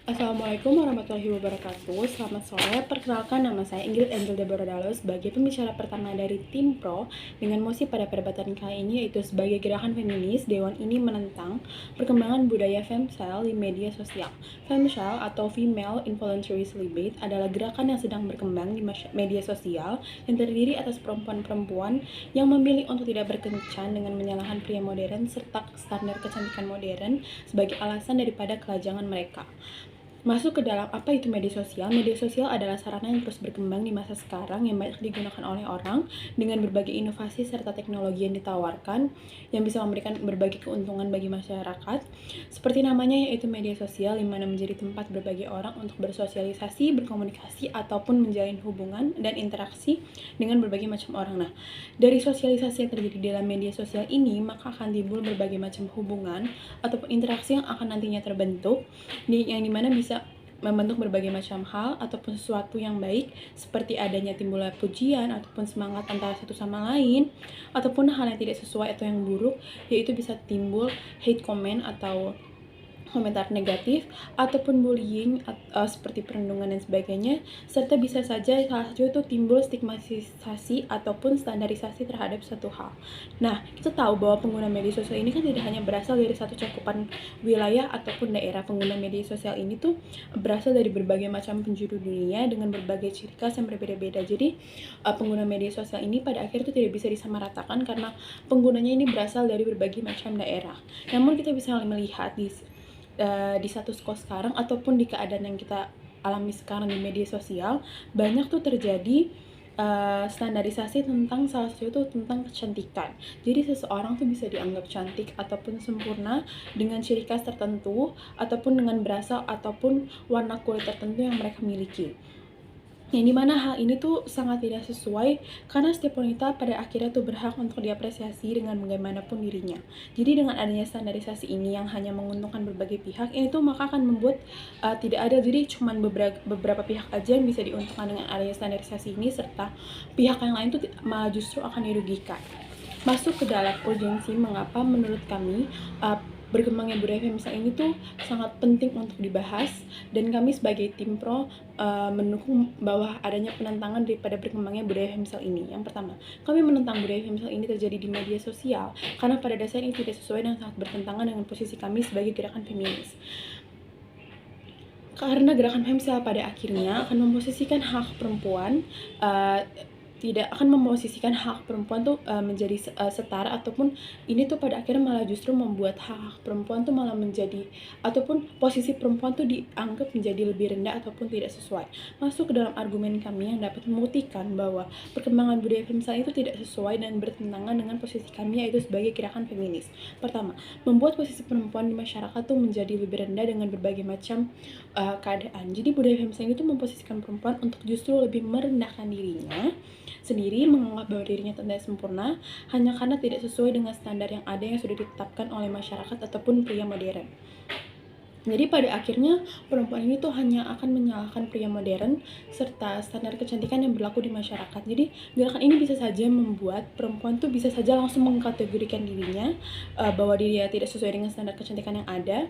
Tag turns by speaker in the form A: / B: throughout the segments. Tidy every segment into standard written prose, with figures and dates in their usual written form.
A: Assalamualaikum warahmatullahi wabarakatuh. Selamat sore, perkenalkan nama saya Ingrid Angel Deborah Dalo sebagai pembicara pertama dari tim Pro dengan mosi pada perdebatan kali ini, yaitu sebagai gerakan feminis. Dewan ini menentang perkembangan budaya femcel di media sosial. Femcel atau Female Involuntary Celibate adalah gerakan yang sedang berkembang di media sosial yang terdiri atas perempuan-perempuan yang memilih untuk tidak berkencan dengan menyalahkan pria modern serta standar kecantikan modern sebagai alasan daripada kelajangan mereka. Masuk ke dalam apa itu media sosial. Media sosial adalah sarana yang terus berkembang di masa sekarang yang banyak digunakan oleh orang dengan berbagai inovasi serta teknologi yang ditawarkan yang bisa memberikan berbagai keuntungan bagi masyarakat. Seperti namanya, yaitu media sosial, yang mana menjadi tempat berbagai orang untuk bersosialisasi, berkomunikasi, ataupun menjalin hubungan dan interaksi dengan berbagai macam orang. Nah, dari sosialisasi yang terjadi di dalam media sosial ini, maka akan timbul berbagai macam hubungan ataupun interaksi yang akan nantinya terbentuk, yang dimana bisa membentuk berbagai macam hal ataupun sesuatu yang baik, seperti adanya timbulnya pujian ataupun semangat antara satu sama lain, ataupun hal yang tidak sesuai atau yang buruk, yaitu bisa timbul hate comment atau komentar negatif ataupun bullying seperti perundungan dan sebagainya, serta bisa saja salah satu itu timbul stigmatisasi ataupun standarisasi terhadap suatu hal. Nah, kita tahu bahwa pengguna media sosial ini kan tidak hanya berasal dari satu cakupan wilayah ataupun daerah. Pengguna media sosial ini tuh berasal dari berbagai macam penjuru dunia dengan berbagai ciri khas yang berbeda-beda. Jadi pengguna media sosial ini pada akhirnya itu tidak bisa disamaratakan karena penggunanya ini berasal dari berbagai macam daerah. Namun kita bisa melihat di status quo sekarang ataupun di keadaan yang kita alami sekarang di media sosial, banyak tuh terjadi standarisasi tentang salah satu itu tentang kecantikan. Jadi seseorang tuh bisa dianggap cantik ataupun sempurna dengan ciri khas tertentu ataupun dengan berasal ataupun warna kulit tertentu yang mereka miliki. Yang dimana hal ini tuh sangat tidak sesuai karena setiap wanita pada akhirnya tuh berhak untuk diapresiasi dengan bagaimanapun dirinya. Jadi dengan adanya standarisasi ini yang hanya menguntungkan berbagai pihak, ini tuh maka akan membuat tidak adil. Jadi cuma beberapa pihak aja yang bisa diuntungkan dengan adanya standarisasi ini, serta pihak yang lain tuh malah justru akan dirugikan. Masuk ke dalam urgensi mengapa menurut kami berkembangnya budaya feminisme ini tuh sangat penting untuk dibahas, dan kami sebagai tim Pro mendukung bahwa adanya penentangan daripada berkembangnya budaya feminisme ini. Yang pertama, kami menentang budaya feminisme ini terjadi di media sosial karena pada dasarnya ini tidak sesuai dan sangat bertentangan dengan posisi kami sebagai gerakan feminis. Karena gerakan feminisme pada akhirnya akan memposisikan hak perempuan tidak akan memposisikan hak perempuan tuh menjadi setara, ataupun ini tuh pada akhirnya malah justru membuat hak perempuan tuh malah menjadi, ataupun posisi perempuan tuh dianggap menjadi lebih rendah ataupun tidak sesuai. Masuk ke dalam argumen kami yang dapat membuktikan bahwa perkembangan budaya feminisme itu tidak sesuai dan bertentangan dengan posisi kami, yaitu sebagai gerakan feminis. Pertama, membuat posisi perempuan di masyarakat tuh menjadi lebih rendah dengan berbagai macam keadaan. Jadi budaya feminisme itu memposisikan perempuan untuk justru lebih merendahkan dirinya sendiri, menganggap bahwa dirinya tidak sempurna hanya karena tidak sesuai dengan standar yang ada yang sudah ditetapkan oleh masyarakat ataupun pria modern. Jadi pada akhirnya perempuan ini tuh hanya akan menyalahkan pria modern serta standar kecantikan yang berlaku di masyarakat. Jadi gerakan ini bisa saja membuat perempuan tuh bisa saja langsung mengkategorikan dirinya bahwa dirinya tidak sesuai dengan standar kecantikan yang ada.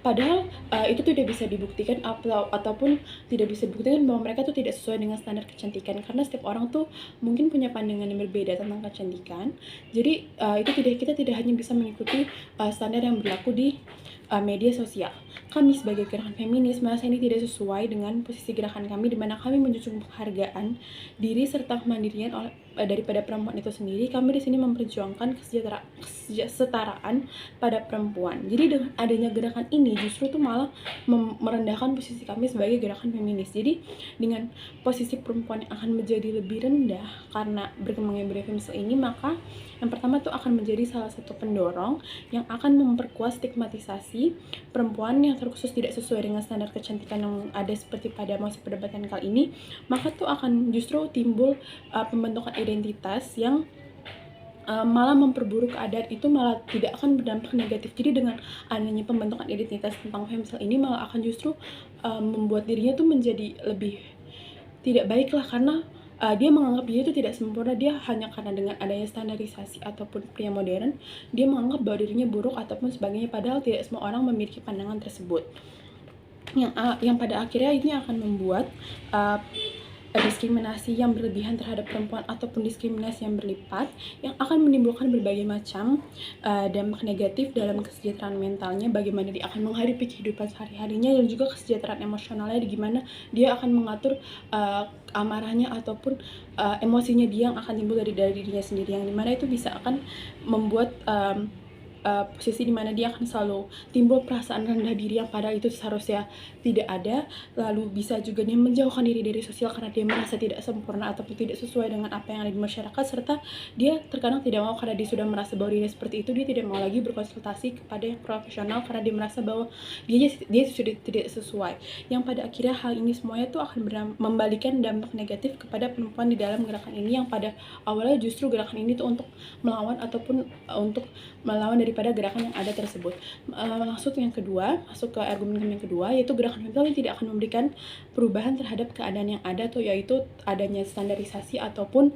A: Padahal itu tidak bisa dibuktikan ataupun tidak bisa dibuktikan bahwa mereka tuh tidak sesuai dengan standar kecantikan, karena setiap orang tuh mungkin punya pandangan yang berbeda tentang kecantikan. Jadi kita tidak hanya bisa mengikuti standar yang berlaku di media sosial. Kami sebagai gerakan feminis merasa ini tidak sesuai dengan posisi gerakan kami, di mana kami menjunjung penghargaan diri serta kemandirian daripada perempuan itu sendiri. Kami di sini memperjuangkan kesetaraan pada perempuan. Jadi dengan adanya gerakan ini justru tuh malah merendahkan posisi kami sebagai gerakan feminis. Jadi dengan posisi perempuan yang akan menjadi lebih rendah karena berkembangnya budaya feminis ini, maka yang pertama tuh akan menjadi salah satu pendorong yang akan memperkuat stigmatisasi perempuan yang terkhusus tidak sesuai dengan standar kecantikan yang ada seperti pada masa perdebatan kali ini. Maka tuh akan justru timbul pembentukan identitas yang malah memperburuk keadaan, itu malah tidak akan berdampak negatif. Jadi dengan adanya pembentukan identitas tentang feminisme ini malah akan justru membuat dirinya tuh menjadi lebih tidak baik lah, karena dia menganggap dia itu tidak sempurna. Dia hanya karena dengan adanya standarisasi ataupun pria modern, dia menganggap bahwa dirinya buruk ataupun sebagainya, padahal tidak semua orang memiliki pandangan tersebut. yang pada akhirnya ini akan membuat diskriminasi yang berlebihan terhadap perempuan ataupun diskriminasi yang berlipat yang akan menimbulkan berbagai macam dampak negatif dalam kesejahteraan mentalnya, bagaimana dia akan menghadapi kehidupan sehari-harinya, dan juga kesejahteraan emosionalnya, di gimana dia akan mengatur amarahnya ataupun emosinya dia yang akan timbul dari dirinya sendiri, yang dimana itu bisa akan membuat posisi dimana dia akan selalu timbul perasaan rendah diri yang padahal itu seharusnya tidak ada. Lalu bisa juga dia menjauhkan diri dari sosial karena dia merasa tidak sempurna ataupun tidak sesuai dengan apa yang ada di masyarakat, serta dia terkadang tidak mau karena dia sudah merasa bahwa dirinya seperti itu, dia tidak mau lagi berkonsultasi kepada yang profesional karena dia merasa bahwa dia sudah tidak sesuai, yang pada akhirnya hal ini semuanya tuh akan membalikan dampak negatif kepada perempuan di dalam gerakan ini, yang pada awalnya justru gerakan ini tuh untuk melawan ataupun untuk melawan daripada gerakan yang ada tersebut. Masuk ke argumen yang kedua, yaitu gerakan feminisme tidak akan memberikan perubahan terhadap keadaan yang ada, atau yaitu adanya standarisasi ataupun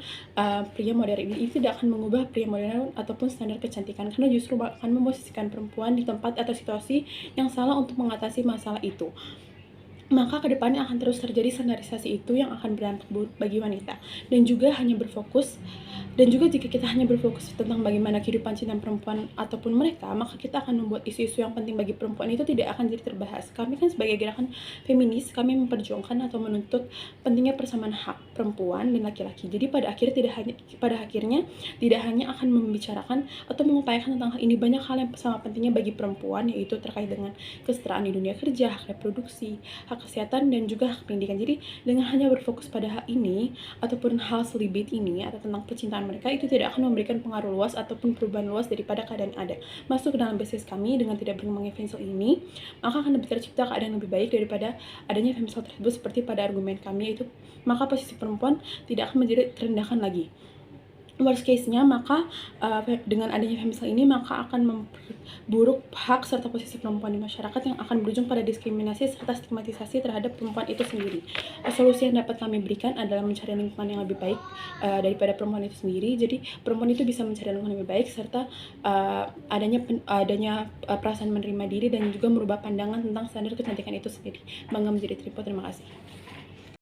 A: pria modern ini tidak akan mengubah pria modern ataupun standar kecantikan, karena justru akan memposisikan perempuan di tempat atau situasi yang salah untuk mengatasi masalah itu. Maka kedepannya akan terus terjadi standarisasi itu yang akan berdampak buruk bagi wanita. Dan juga jika kita hanya berfokus tentang bagaimana kehidupan cinta perempuan ataupun mereka, maka kita akan membuat isu-isu yang penting bagi perempuan itu tidak akan jadi terbahas. Kami kan sebagai gerakan feminis, kami memperjuangkan atau menuntut pentingnya persamaan hak perempuan dan laki-laki. Jadi pada akhirnya tidak hanya akan membicarakan atau mengupayakan tentang hal ini, banyak hal yang sama pentingnya bagi perempuan, yaitu terkait dengan kesetaraan di dunia kerja, hak reproduksi, hak kesehatan, dan juga hak pendidikan. Jadi dengan hanya berfokus pada hal ini ataupun hal selibit ini atau tentang percintaan mereka, itu tidak akan memberikan pengaruh luas ataupun perubahan luas daripada keadaan yang ada. Masuk ke dalam bisnis kami dengan tidak berkembangnya feminisme ini, maka akan lebih tercipta keadaan yang lebih baik daripada adanya feminisme tersebut. Seperti pada argumen kami, yaitu maka posisi perempuan tidak akan menjadi terendahkan lagi. Worst case-nya, maka dengan adanya feminisme ini maka akan memperburuk hak serta posisi perempuan di masyarakat, yang akan berujung pada diskriminasi serta stigmatisasi terhadap perempuan itu sendiri. Solusi yang dapat kami berikan adalah mencari lingkungan yang lebih baik daripada perempuan itu sendiri. Jadi perempuan itu bisa mencari lingkungan yang lebih baik, serta adanya perasaan menerima diri dan juga merubah pandangan tentang standar kecantikan itu sendiri. Bangga menjadi Tripod. Terima kasih.